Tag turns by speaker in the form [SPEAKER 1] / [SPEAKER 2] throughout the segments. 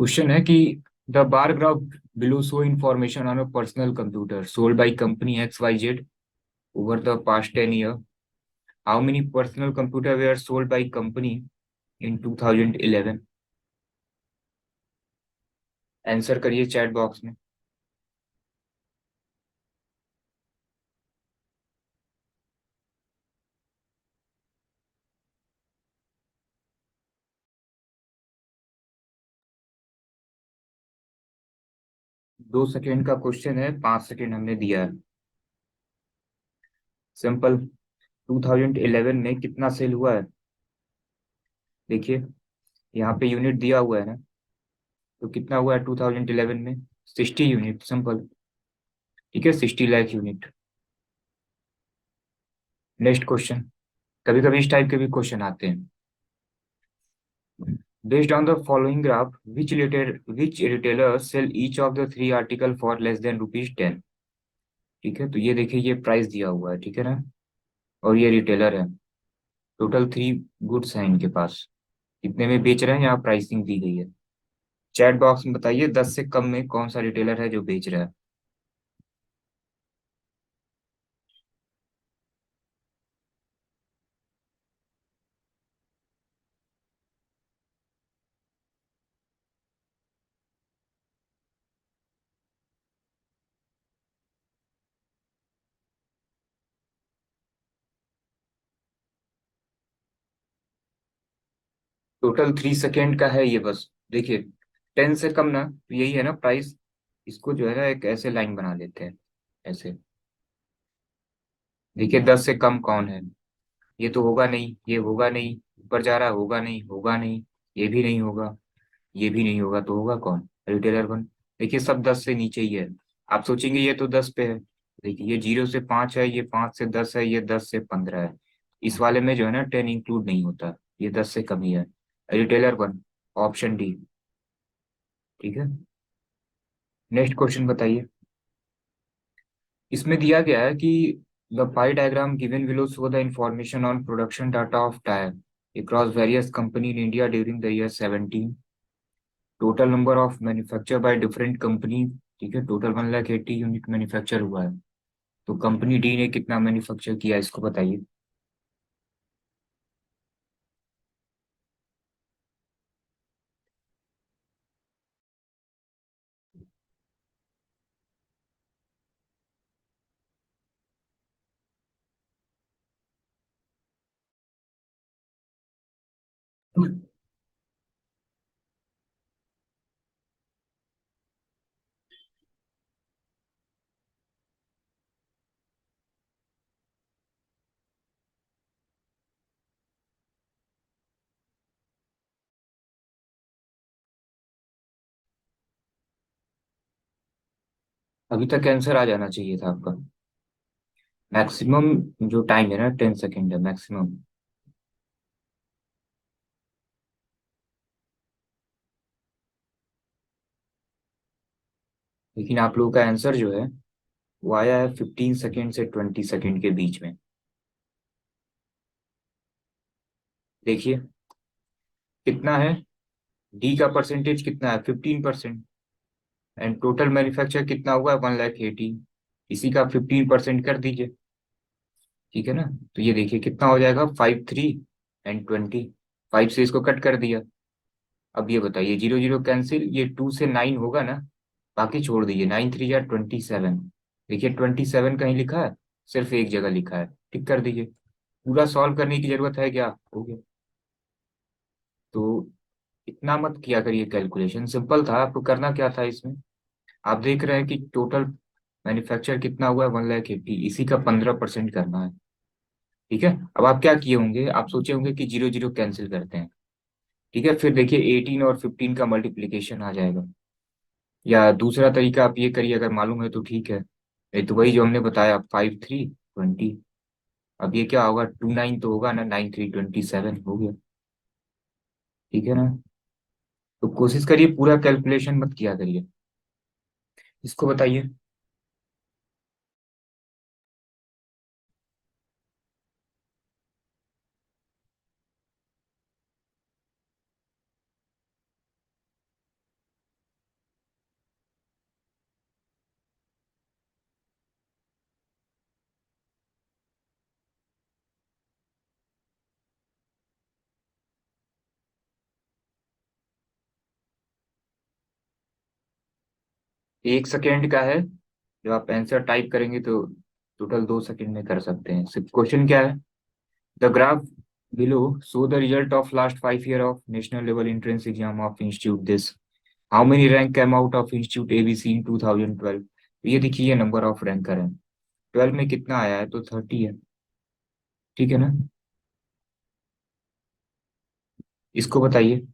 [SPEAKER 1] Question है कि the bar graph below show information on a personal computer sold by company X Y Z over the past 10 year. How many personal computer were sold by company in 2011? Answer करिए chat box में. 2 second का question है, 5 second हमने दिया है. Simple. 2011 में कितना cell हुआ है? देखिए, यहाँ पे यूनिट दिया हुआ है ना. तो कितना हुआ है 2011 में? 60 यूनिट. सिंपल. ठीक है, 60 लाख यूनिट. Next question. कभी कभी इस टाइप के भी क्वेश्चन आते हैं. Based on the following graph, which retailer sell each of the three article for less than rupees 10? ठीक है, तो ये देखिए, ये प्राइस दिया हुआ है, ठीक है ना. और ये रिटेलर है. टोटल 3 गुड्स हैं इनके पास. कितने में बेच रहे हैं, यहाँ प्राइसिंग दी गई है. चैट बॉक्स में बताइए 10 से कम में कौन सा रिटेलर है जो बेच रहा है. टोटल 3 सेकेंड का है ये बस. देखिए, 10 से कम ना, तो यही है ना प्राइस. इसको जो है ना एक ऐसे लाइन बना लेते हैं. ऐसे. देखिए, 10 से कम कौन है. ये तो होगा नहीं, ये होगा नहीं. ऊपर जा रहा है, होगा नहीं, होगा नहीं. ये भी नहीं होगा. ये भी नहीं होगा, तो होगा कौन? Retailer one. देखिए, सब 10 से नीचे ही है. आप सोचेंगे ये तो 10 पे है. देखिए, ये 0 से 5 है, ये 5 से 10 है, ये 10 से 15 है. इस वाले में जो है ना 10 इंक्लूड नहीं होता. ये 10 से कम ही है. Retailer one. Option D. ठीक है. नेक्स्ट क्वेश्चन बताइए. इसमें दिया गया है कि the pi diagram given below show the information on production data of tyre across various company in India during the year 17. Total number of manufacture by different company. ठीक है, टोटल 1,80,000 यूनिट मैन्युफैक्चर हुआ है. तो company D ने कितना manufacture किया, इसको बताइए. अभी तक आंसर आ जाना चाहिए था आपका. मैक्सिमम जो टाइम है ना 10 सेकेंड है मैक्सिमम. लेकिन आप लोगों का आंसर जो है वो आया है 15 सेकेंड से 20 सेकेंड के बीच में. देखिए, कितना है. डी का परसेंटेज कितना है, 15%. एंड टोटल मैन्युफैक्चर कितना हुआ है, 1,80,000. इसी का 15% कर दीजिए. ठीक है ना. तो ये देखिए कितना हो जाएगा, 5, 3 एंड 20. 5 से इसको कट कर दिया. अब ये बताइए, 0 0 कैंसिल, ये 2 से 9 होगा ना. बाकी छोड़ दीजिए, 9 3 जा 27. देखिए, 27 कहीं लिखा है? सिर्फ एक जगह लिखा है. टिक कर दीजिए. पूरा सॉल्व करने की जरूरत है क्या, हो गया. तो इतना मत किया करिए कैलकुलेशन. सिंपल था, आपको करना क्या था इसमें. आप देख रहे हैं कि टोटल मैन्युफैक्चर कितना हुआ है, 1,80,000. इसी का 15% करना है. ठीक है. अब आप क्या किए होंगे, आप सोचे होंगे कि 0 0 कैंसिल करते हैं. ठीक है, फिर देखिए 18 और 15 का मल्टीप्लीकेशन आ जाएगा. या दूसरा तरीका आप ये करिए, अगर मालूम है तो ठीक है. नहीं तो वही जो हमने बताया, 5 3 20. अब ये क्या होगा, 2 9 तो होगा ना, 9 3 27 हो गया. ठीक है ना. तो कोशिश करिए, पूरा कैलकुलेशन मत किया करिए. इसको बताइए. 1 सेकेंड का है। जब आप आंसर टाइप करेंगे तो टोटल 2 सेकेंड में कर सकते हैं। सिर्फ क्वेश्चन क्या है, the graph below show the result of last 5 year of national level entrance exam of institute this. How many rank came out of institute ABC in 2012। ये देखिए, ये नंबर ऑफ रैंकर है। 12 में कितना आया है, तो 30 है। ठीक है ना। इसको बताइए।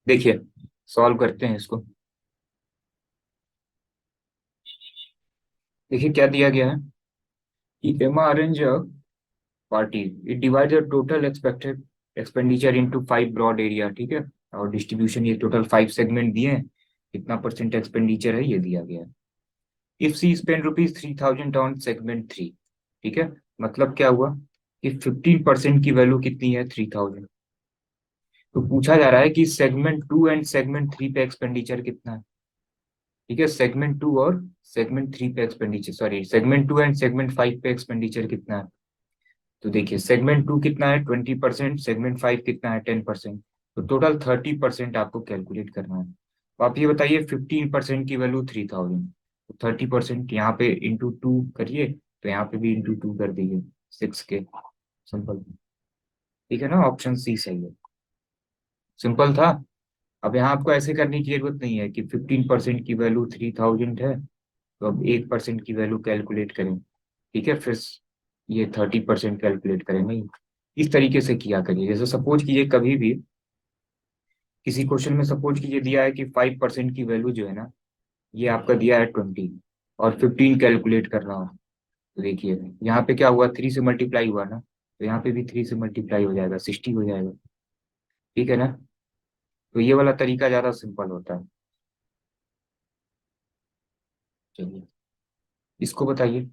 [SPEAKER 1] देखिए, सॉल्व करते हैं इसको। देखिए क्या दिया गया है कि Emma arrange party, it divide the total expected expenditure into 5 broad area. ठीक है। और डिस्ट्रीब्यूशन, ये टोटल 5 सेगमेंट दिए हैं। कितना परसेंट एक्सपेंडिचर है ये दिया गया है। If C spend rupees 3000 on segment 3। ठीक है। मतलब क्या हुआ कि 15% की वैल्यू कितनी है, 3000। तो पूछा जा रहा है कि सेगमेंट 2 एंड सेगमेंट 3 पे एक्सपेंडिचर कितना है। ठीक है, सेगमेंट 2 और सेगमेंट 3 पे expenditure, sorry, segment 2 and segment 5 पे एक्सपेंडिचर कितना है। तो देखिए, सेगमेंट 2 कितना है, 20%। सेगमेंट 5 कितना है, 10%। तो टोटल 30% आपको कैलकुलेट करना है। तो आप ये बताइए, 15% की वैल्यू 3000, तो 30% यहाँ पे इंटू 2 करिए, तो यहाँ पे भी इंटू 2 कर दीजिए, 6 के। सिंपल। ठीक है ना, ऑप्शन सी सही है। सिंपल था। अब यहाँ आपको ऐसे करने की जरूरत नहीं है कि 15% की वैल्यू 3000 है, तो अब 1% की वैल्यू कैलकुलेट करें। ठीक है, फिर ये 30% कैलकुलेट करें, नहीं। इस तरीके से किया करिए। जैसे सपोज कीजिए, कभी भी किसी क्वेश्चन में सपोज कीजिए दिया है कि 5% की वैल्यू जो है ना, ये आपका दिया है 20, और 15 कैलकुलेट करना हो। तो देखिए, यहाँ पे क्या हुआ, 3 से मल्टीप्लाई हुआ ना, तो यहाँ पे भी 3 से मल्टीप्लाई हो जाएगा, 60 हो जाएगा। ठीक है ना। तो ये वाला तरीका ज्यादा सिंपल होता है। चलिए, इसको बताइए।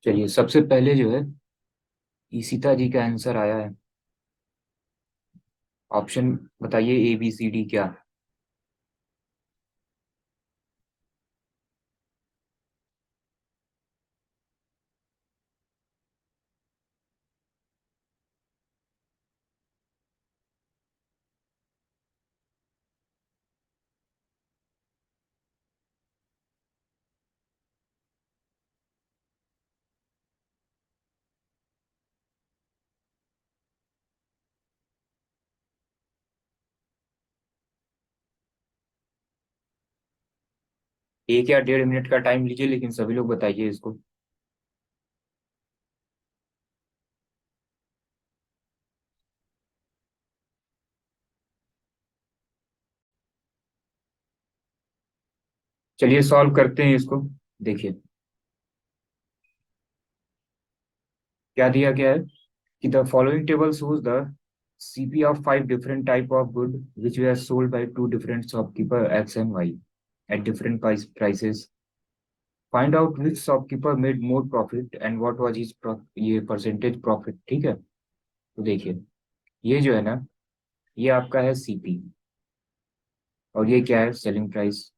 [SPEAKER 1] चलिए सबसे पहले जो है ईशिता जी का आंसर आया है। ऑप्शन बताइए ए बी सी डी क्या। एक या 1.5 मिनट का टाइम लीजिए, लेकिन सभी लोग बताइए इसको। चलिए सॉल्व करते हैं इसको। देखिए क्या दिया गया है कि the following table shows the CP of 5 different type of good which were sold by 2 different shopkeeper X and Y at different prices. Find out which shopkeeper made more profit and what was his ये percentage profit. ठीक है, तो देखिए ये जो है ना, ये आपका है सीपी, और ये क्या है सेलिंग प्राइस।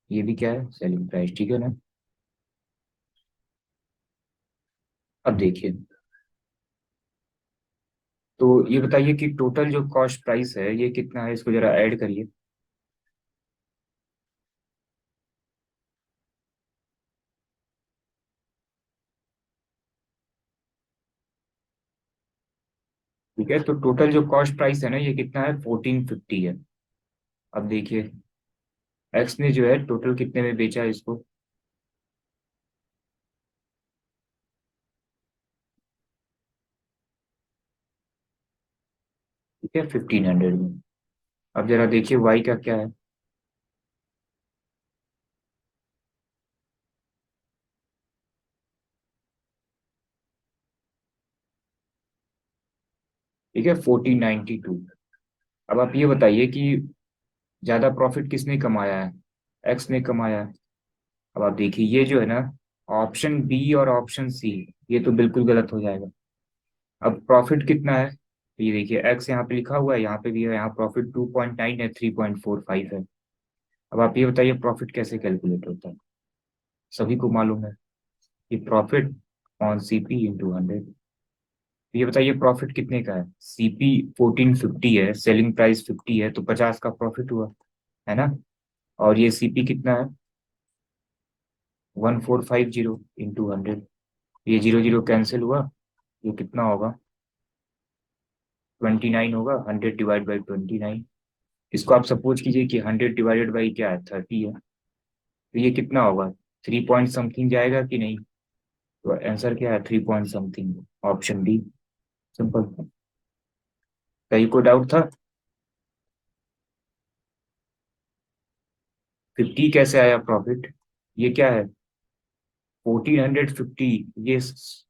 [SPEAKER 1] ये भी क्या है सेलिंग प्राइस, ठीक है ना। अब देखिए, तो ये बताइए कि टोटल जो कॉस्ट प्राइस है ये कितना है, इसको जरा ऐड करिए। ठीक है, तो टोटल जो कॉस्ट प्राइस है ना ये कितना है 1450 है। अब देखिए एक्स ने जो है टोटल कितने में बेचा है इसको। ठीक है 1500 में। अब जरा देखिए वाई का क्या है। ठीक है 1492। अब आप ये बताइए कि ज्यादा प्रॉफिट किसने कमाया है, एक्स ने कमाया है। अब आप देखिए ये जो है ना, ऑप्शन बी और ऑप्शन सी ये तो बिल्कुल गलत हो जाएगा। अब प्रॉफिट कितना है, तो ये देखिए एक्स यहाँ पे लिखा हुआ है, यहाँ पे भी है, यहाँ प्रॉफिट 2.9 है, 3.45 है। अब आप ये बताइए प्रॉफिट कैसे कैलकुलेट होता है। सभी को मालूम है कि प्रॉफिट ऑन सीपी इंटू 100। ये बताइए प्रॉफिट कितने का है, सीपी 1450 है, सेलिंग प्राइस 50 है, तो 50 का प्रॉफिट हुआ, है ना। और ये सीपी कितना है 1450 इंटू 100। ये जीरो जीरो कैंसिल हुआ, ये कितना होगा 29 होगा, 100 डिवाइड बाई 29। इसको आप सपोज कीजिए कि 100 डिवाइडेड बाई क्या है 30 है, तो ये कितना होगा 3 पॉइंट समथिंग जाएगा कि नहीं। तो आंसर क्या है 3 point something, option D. Simple. कहीं कोई डाउट था। 50 कैसे आया प्रॉफिट, ये क्या है 1450, ये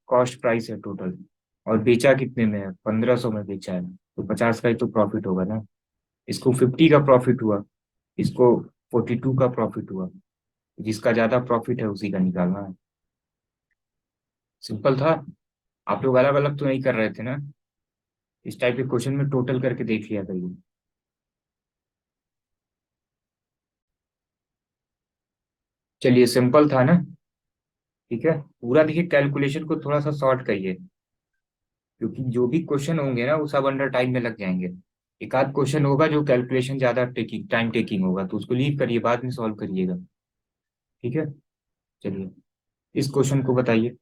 [SPEAKER 1] कॉस्ट प्राइस है टोटल, और बेचा कितने में है 1500 में बेचा है, तो 50 का ही तो प्रॉफिट होगा ना। इसको 50 का प्रॉफिट हुआ, इसको 42 का प्रॉफिट हुआ, जिसका ज्यादा प्रॉफिट है उसी का निकालना है। सिंपल था। आप लोग अलग अलग तो नहीं कर रहे थे ना, इस टाइप के क्वेश्चन में टोटल करके देख लिया करिए। चलिए सिंपल था ना। ठीक है, पूरा देखिए कैलकुलेशन को थोड़ा सा शॉर्ट करिए, क्योंकि जो भी क्वेश्चन होंगे ना वो सब अंडर टाइम में लग जाएंगे। एक आध क्वेश्चन होगा जो कैलकुलेशन ज्यादा टेकिंग टाइम टेकिंग होगा, तो उसको लीव करिए, बाद में सॉल्व करिएगा। ठीक है, चलिए इस क्वेश्चन को बताइए।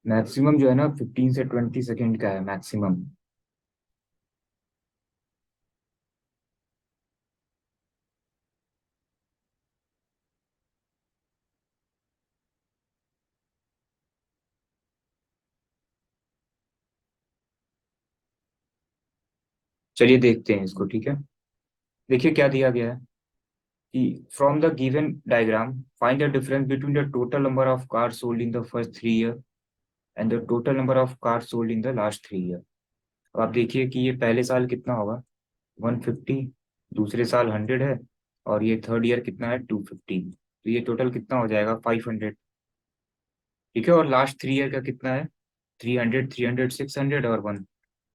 [SPEAKER 1] मैक्सिमम जो है ना 15 से 20 सेकेंड का है मैक्सिमम। चलिए देखते हैं इसको, ठीक है। देखिए क्या दिया गया है कि from the given diagram find the difference between the total number of cars sold in the first 3 year and the total number of cars sold in the last 3 year. अब आप देखिए कि ये पहले साल कितना होगा, 150, दूसरे साल 100 है, और ये थर्ड ईयर कितना है, 250। तो ये टोटल कितना हो जाएगा, 500। ठीक है, और लास्ट 3 ईयर का कितना है, 300, 300, 600 और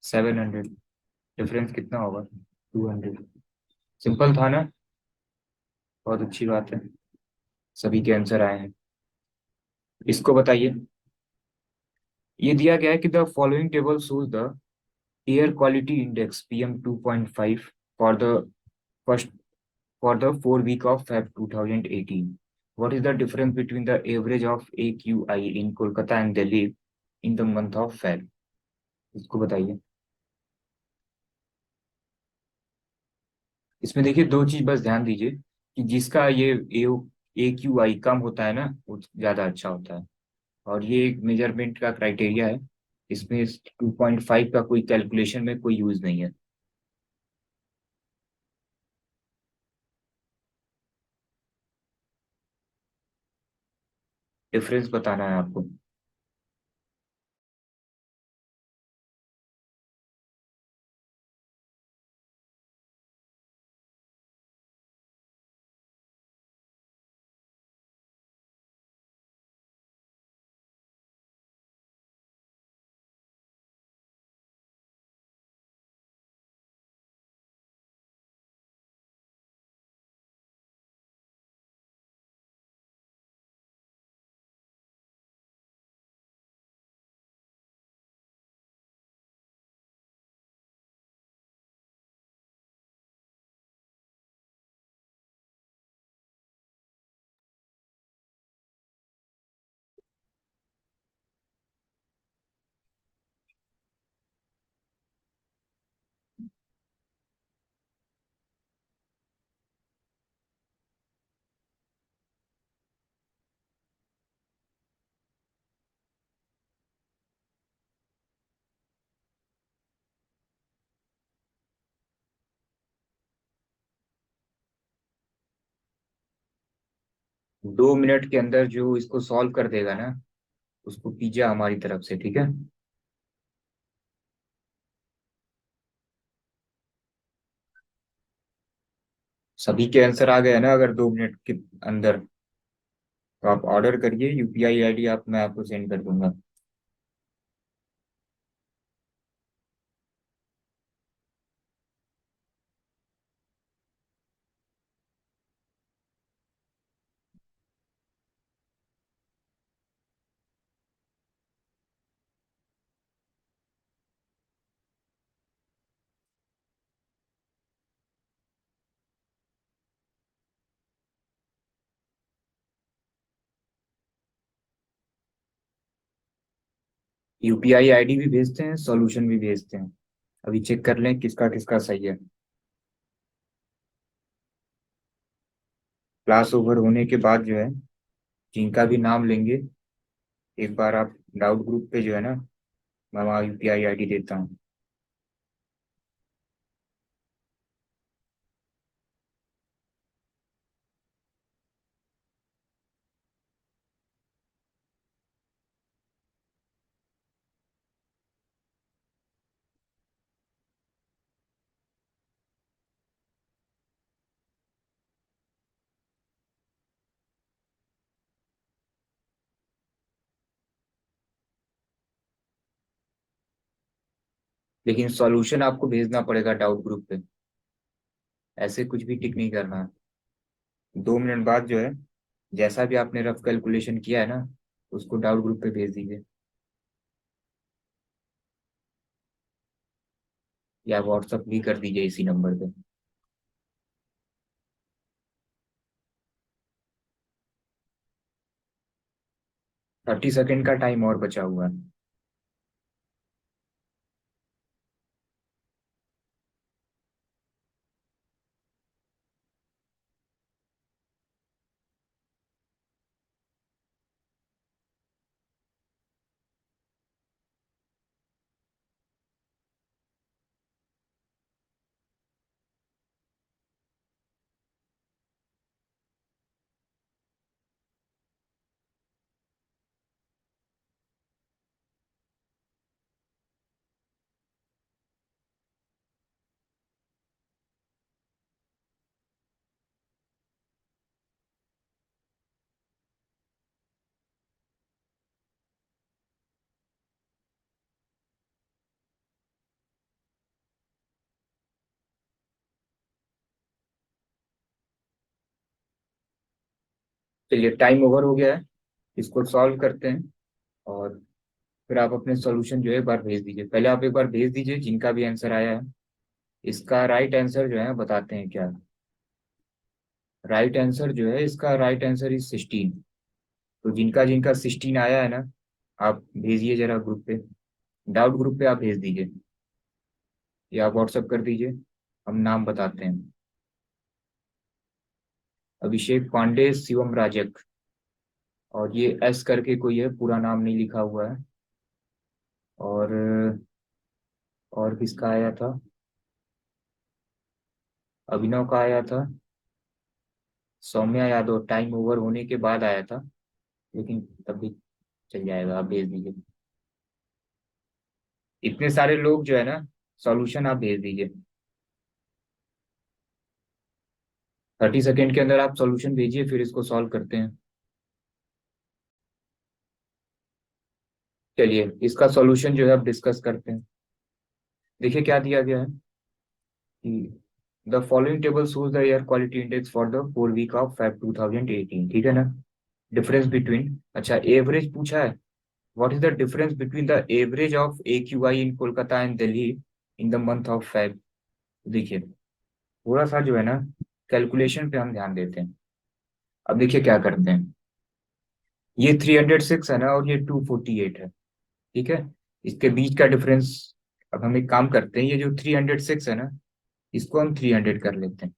[SPEAKER 1] 700। डिफरेंस कितना होगा, 200। सिंपल था ना, बहुत अच्छी बात है, सभी के आंसर आए हैं। इसको बताइए। ये दिया गया है कि the following table shows the air quality index PM2.5 for the first for the 4 week of Feb 2018. What is the difference between the average of AQI in Kolkata and Delhi in the month of Feb? इसको बताइए। इसमें देखिए दो चीज बस ध्यान दीजिए कि जिसका ये AQI कम होता है ना वो ज्यादा अच्छा होता है, और ये एक मेजरमेंट का क्राइटेरिया है। इसमें 2.5 का कोई कैलकुलेशन में कोई यूज नहीं है। डिफरेंस बताना है आपको। 2 मिनट के अंदर जो इसको सॉल्व कर देगा ना, उसको पिज्जा हमारी तरफ से, ठीक है। सभी के आंसर आ गए ना अगर 2 मिनट के अंदर, तो आप ऑर्डर करिए, UPI ID आप मैं आपको सेंड कर दूंगा। UPI ID भी भेजते हैं, सॉल्यूशन भी भेजते हैं। अभी चेक कर लें किसका किसका सही है। क्लास ओवर होने के बाद जो है, जिनका भी नाम लेंगे, एक बार आप डाउट ग्रुप पे जो है ना, मैं वहाँ UPI ID देता हूँ। लेकिन सॉल्यूशन आपको भेजना पड़ेगा डाउट ग्रुप पे, ऐसे कुछ भी टिक नहीं करना है। 2 मिनट बाद जो है, जैसा भी आपने रफ कैलकुलेशन किया है ना, उसको डाउट ग्रुप पे भेज दीजिए, या व्हाट्सअप भी कर दीजिए इसी नंबर पे। 30 सेकेंड का टाइम और बचा हुआ है। चलिए, टाइम ओवर हो गया है। इसको सॉल्व करते हैं, और फिर आप अपने सॉल्यूशन जो है एक बार भेज दीजिए। पहले आप एक बार भेज दीजिए जिनका भी आंसर आया है। इसका राइट आंसर जो है बताते हैं क्या। राइट आंसर जो है, इसका राइट आंसर इज 16। तो जिनका जिनका 16 आया है ना, आप भेजिए जरा ग्रुप पे। डाउट ग्रुप पे आप भेज दीजिए, या आप व्हाट्सअप कर दीजिए। हम नाम बताते हैं। अभिषेक पांडे, शिवम राजक, और ये एस करके कोई है, पूरा नाम नहीं लिखा हुआ है। और किसका आया था? अभिनव का आया था। सौम्या यादव टाइम ओवर होने के बाद आया था, लेकिन तब भी चल जाएगा, आप भेज दीजिए। इतने सारे लोग जो है ना, सॉल्यूशन आप भेज दीजिए। 30 सेकेंड के अंदर आप सॉल्यूशन भेजिए, फिर इसको सॉल्व करते हैं। चलिए, इसका सॉल्यूशन जो है अब डिस्कस करते हैं। देखिए क्या दिया गया है कि the following table shows the air quality index for the 4 week of Feb 2018। ठीक है ना। डिफरेंस बिटवीन, अच्छा एवरेज पूछा है। What is the difference between the average of AQI in Kolkata and Delhi in the month of Feb. देखिए, थोड़ा सा जो है ना, कैलकुलेशन पे हम ध्यान देते हैं। अब देखिए क्या करते हैं। ये 306 है ना, और ये 248 है। ठीक है। इसके बीच का डिफरेंस, अब हम एक काम करते हैं, ये जो 306 है ना, इसको हम 300 कर लेते हैं।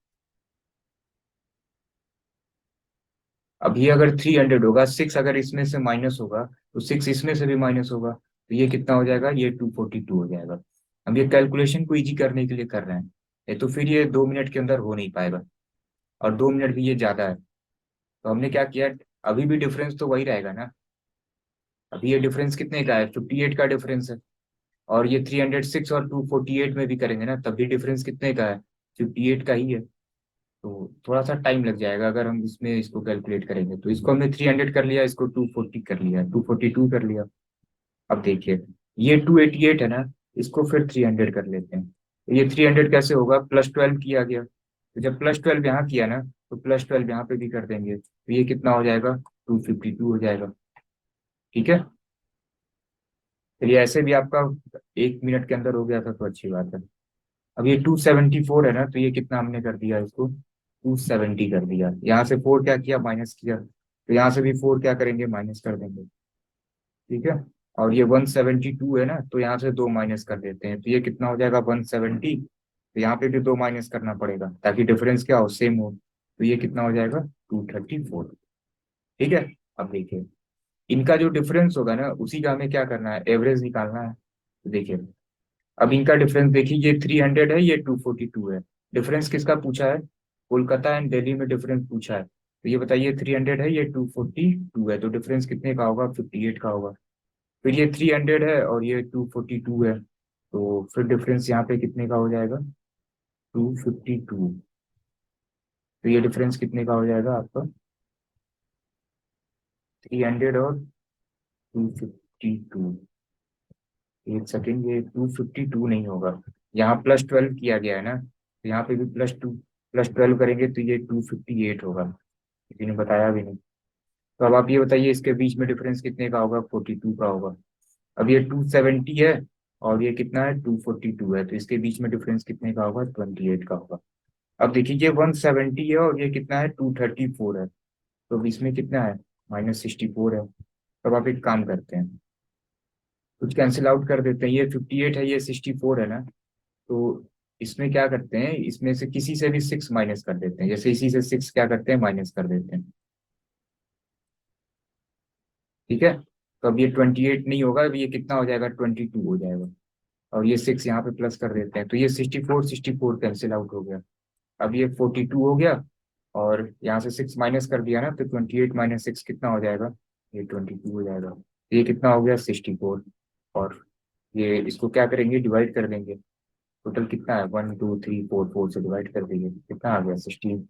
[SPEAKER 1] अब ये अगर 300 होगा, 6 अगर इसमें से माइनस होगा, तो 6 इसमें से भी माइनस होगा, तो ये कितना हो जाएगा? ये 242 हो जाएगा। हम ये कैलकुलेशन को इजी करने के लिए कर रहे हैं, ये तो फिर ये 2 मिनट के अंदर हो नहीं पाएगा, और 2 मिनट भी ये ज्यादा है। तो हमने क्या किया, अभी भी डिफरेंस तो वही रहेगा ना। अभी ये डिफरेंस कितने का है? 58 का डिफरेंस है। और ये 306 और 248 में भी करेंगे ना, तब भी डिफरेंस कितने का है? 58 का ही है। तो थोड़ा सा टाइम लग जाएगा अगर हम इसमें इसको कैलकुलेट करेंगे। तो इसको हमने 300 कर लिया, इसको 240 कर लिया, 242 कर लिया। अब देखिए, ये 288 है ना, इसको फिर 300 कर लेते हैं। तो ये 300 कैसे होगा? +12 किया गया, तो जब +12 यहाँ किया ना, तो +12 यहाँ पे भी कर देंगे, तो ये कितना हो जाएगा? 252 हो जाएगा। ठीक है। चलिए, ऐसे भी आपका 1 मिनट के अंदर हो गया था, तो अच्छी बात है। अब ये 274 है ना, तो ये कितना हमने कर दिया इसको? 270 कर दिया। यहाँ से 4 क्या किया? माइनस किया, तो यहाँ से भी 4 क्या करेंगे? माइनस कर देंगे। ठीक है। और ये 172 है ना, तो यहाँ से 2 माइनस कर देते हैं, तो ये कितना हो जाएगा? 170। तो यहाँ पे भी 2 माइनस करना पड़ेगा, ताकि डिफरेंस क्या हो? सेम हो। तो ये कितना हो जाएगा? 234। ठीक है। अब देखिए, इनका जो डिफरेंस होगा ना, उसी का हमें क्या करना है? एवरेज निकालना है। तो देखिए, अब इनका डिफरेंस देखिए, ये 300 है, ये 242 है। डिफरेंस किसका पूछा है? कोलकाता एंड दिल्ली में डिफरेंस पूछा है। तो ये बताइए, 300 है, ये 242 है, तो डिफरेंस कितने का होगा? 58 का होगा। फिर ये 300 है, और ये 242 है, तो फिर डिफरेंस यहाँ पे कितने का हो जाएगा? 252। तो ये डिफरेंस कितने का हो जाएगा आपका? 300 और 252। एक सेकेंड, ये 252 नहीं होगा। यहाँ +12 किया गया है ना, तो यहाँ पे भी +12 करेंगे, तो ये 258 होगा। किसी ने बताया भी नहीं। तो अब आप ये बताइए, इसके बीच में डिफरेंस कितने का होगा? 42 का होगा। अब ये 270 है, और ये कितना है? 242 है, तो इसके बीच में डिफरेंस कितने का होगा? 28 का होगा। अब देखिए, ये 170 है, और ये कितना है? 234 है, तो अब इसमें कितना है? -64 है। तो तब आप एक काम करते हैं, कुछ कैंसिल आउट कर देते हैं। ये 58 है, ये 64 है ना, तो इसमें क्या करते हैं, इसमें से किसी से भी 6 माइनस कर देते हैं। जैसे इसी से 6 क्या करते हैं, माइनस कर देते हैं। ठीक है, तो अब ये 28 नहीं होगा, अब ये कितना हो जाएगा, 22 हो जाएगा। और ये 6 यहाँ पे प्लस कर देते हैं, तो ये 64 कैंसिल आउट हो गया। अब ये 42 हो गया, और यहाँ से 6 माइनस कर दिया ना, तो 28 - 6 कितना हो जाएगा, ये 22 हो जाएगा। ये कितना हो गया, 64। और ये इसको क्या करेंगे, डिवाइड कर देंगे। टोटल कितना है, 1 2 3 4, 4 से डिवाइड कर देंगे, कितना आ गया, 16।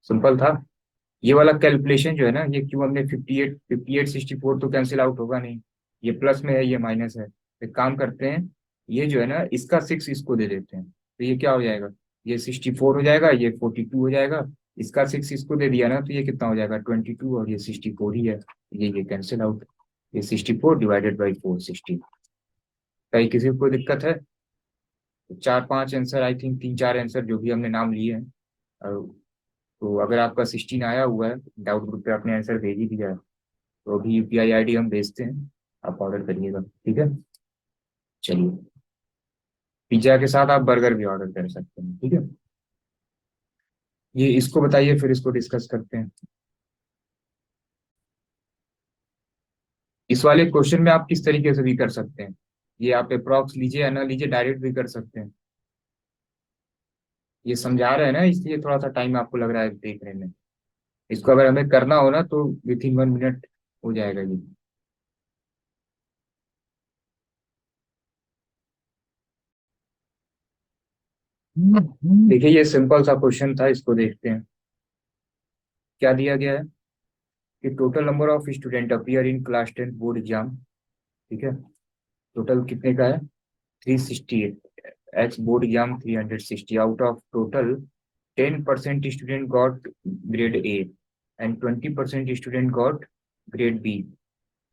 [SPEAKER 1] सिंपल था। ये वाला कैलकुलेशन जो है ना, ये क्यों हमने 58 64 तो कैंसिल आउट होगा नहीं, ये प्लस में है, ये माइनस है। एक काम करते हैं, ये जो है ना, इसका 6 इसको दे देते हैं, तो ये क्या हो जाएगा, ये 64 हो जाएगा, ये 42 हो जाएगा। इसका 6 इसको दे दिया ना, तो ये कितना हो जाएगा, 22, और ये 64 ही है, ये कैंसिल आउट। ये 64 डिवाइडेड बाई 460। कहीं किसी को कोई दिक्कत है? तो 4 5 आंसर, आई थिंक 3 4 आंसर जो भी हमने नाम लिए हैं। और तो अगर आपका 16 आया हुआ है, डाउट ग्रुप पे आपने आंसर भेज ही दिया है, तो अभी यूपीआई आईडी हम भेजते हैं, आप ऑर्डर करिएगा, ठीक है। चलिए, पिज्जा के साथ आप बर्गर भी ऑर्डर कर सकते हैं, ठीक है। ये इसको बताइए, फिर इसको डिस्कस करते हैं। इस वाले क्वेश्चन में आप किस तरीके से भी कर सकते हैं, ये आप अप्रॉक्स लीजिए या ना लीजिए, डायरेक्ट भी कर सकते हैं। ये समझा रहे हैं ना, इसलिए थोड़ा सा टाइम आपको लग रहा है देखने में। इसको अगर हमें करना हो ना, तो विथ इन 1 मिनट हो जाएगा ये। देखिए, ये सिंपल सा क्वेश्चन था, इसको देखते हैं। क्या दिया गया है कि total number of student appear in class 10 board exam. ठीक है, टोटल कितने का है, 368। X board exam 360, out of total 10% student got grade A, and 20% student got grade B,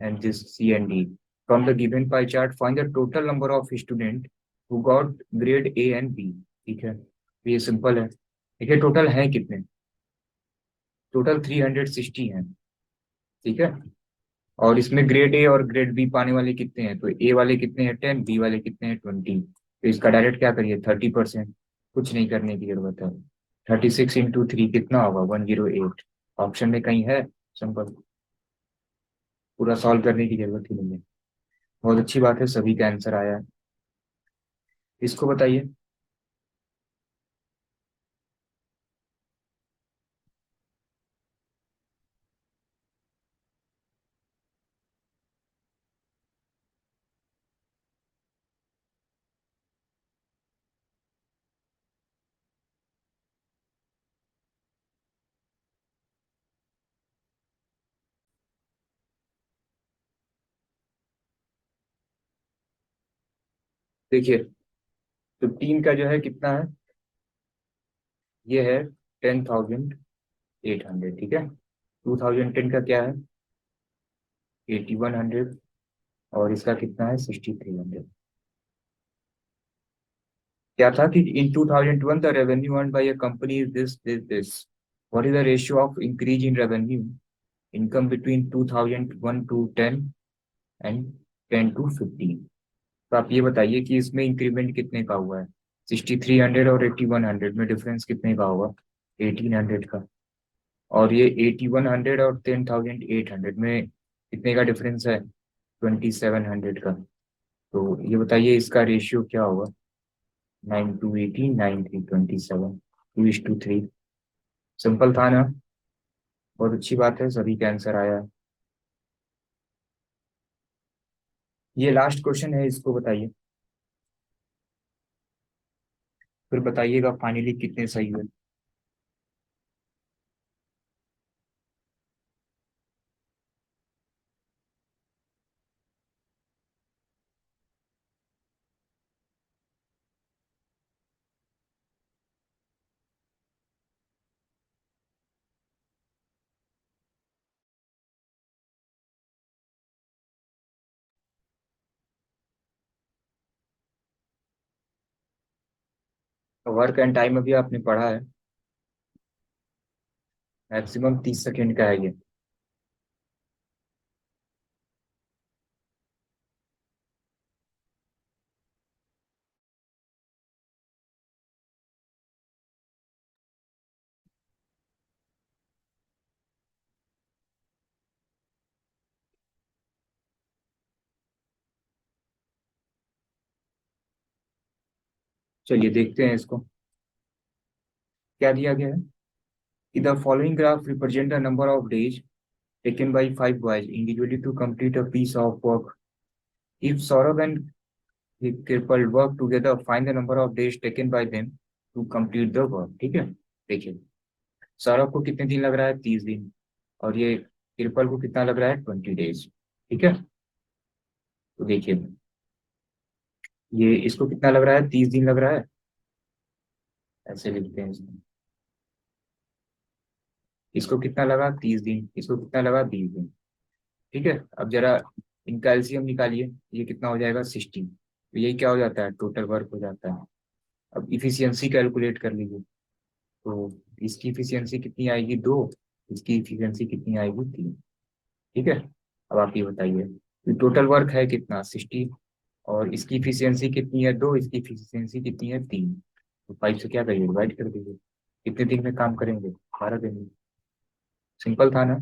[SPEAKER 1] and this C and D. From the given pie chart find the total number of student who got grade A and B. ठीक है, तो ये simple है। देखिए total है कितने, total 360 है। ठीक है, और इसमें ग्रेड ए और ग्रेड बी पाने वाले कितने हैं, तो ए वाले कितने हैं 10, बी वाले कितने हैं 20। तो इसका डायरेक्ट क्या करिए, 30%। कुछ नहीं करने की जरूरत है। 36 × 3 कितना होगा, 108। ऑप्शन में कहीं है, सिंपल, पूरा सॉल्व करने की जरूरत ही नहीं है। बहुत अच्छी बात है, सभी का आंसर आया है। इसको बताइए। देखिए 15 का जो है कितना है, ये है 10,800। ठीक है, 2010 का क्या है, 8100, और इसका कितना है, 6300। क्या था कि in 2001 the revenue earned by a company is this, what is the ratio of increase in revenue income between 2001 to 10 and 10 to 15। तो आप ये बताइए कि इसमें इंक्रीमेंट कितने का हुआ है, 6300 और 8100 में डिफरेंस कितने का होगा, 1800 का। और ये 8100 और 10,800 में कितने का डिफरेंस है, 2700 का। तो ये बताइए इसका रेशियो क्या होगा, 9 to 18, 9 3 27, 2:3। सिंपल था ना, बहुत अच्छी बात है, सभी का आंसर आया है। ये लास्ट क्वेश्चन है, इसको बताइए, फिर बताइएगा फाइनली कितने सही हुए। वर्क एंड टाइम अभी आपने पढ़ा है, मैक्सिमम 30 सेकेंड का है ये। चलिए देखते हैं इसको क्या दिया गया है। The following graph represent the number of days taken by five boys individually to complete a piece of work. If Saurabh and Kirpal work together, find the number of days taken by them to complete the work. ठीक है। देखिए सौरभ को कितने दिन लग रहा है, 30 दिन। और ये किरपल को कितना लग रहा है, 20 डेज। ठीक है। तो देखिए ये इसको कितना लग रहा है, 30 दिन लग रहा है। ऐसे लिखते हैं इसको। इसको कितना लगा, 30 दिन। इसको कितना लगा, 20 दिन। ठीक है। अब जरा इनका एलसीएम निकालिए। ये कितना हो जाएगा, 60। तो यही क्या हो जाता है, टोटल वर्क हो जाता है। अब इफिशियंसी कैलकुलेट कर लीजिए। तो इसकी इफिशियंसी कितनी आएगी, 2। इसकी इफिशियंसी कितनी आएगी, 3। ठीक है। अब आप ये बताइए टोटल वर्क है कितना, 60। और इसकी इफिशियंसी कितनी है, 2। इसकी इफिशियंसी कितनी है, 3। तो 5 से क्या करिए, डिवाइड कर दीजिए। कितने दिन में काम करेंगे, 12 दिन में। सिंपल था ना।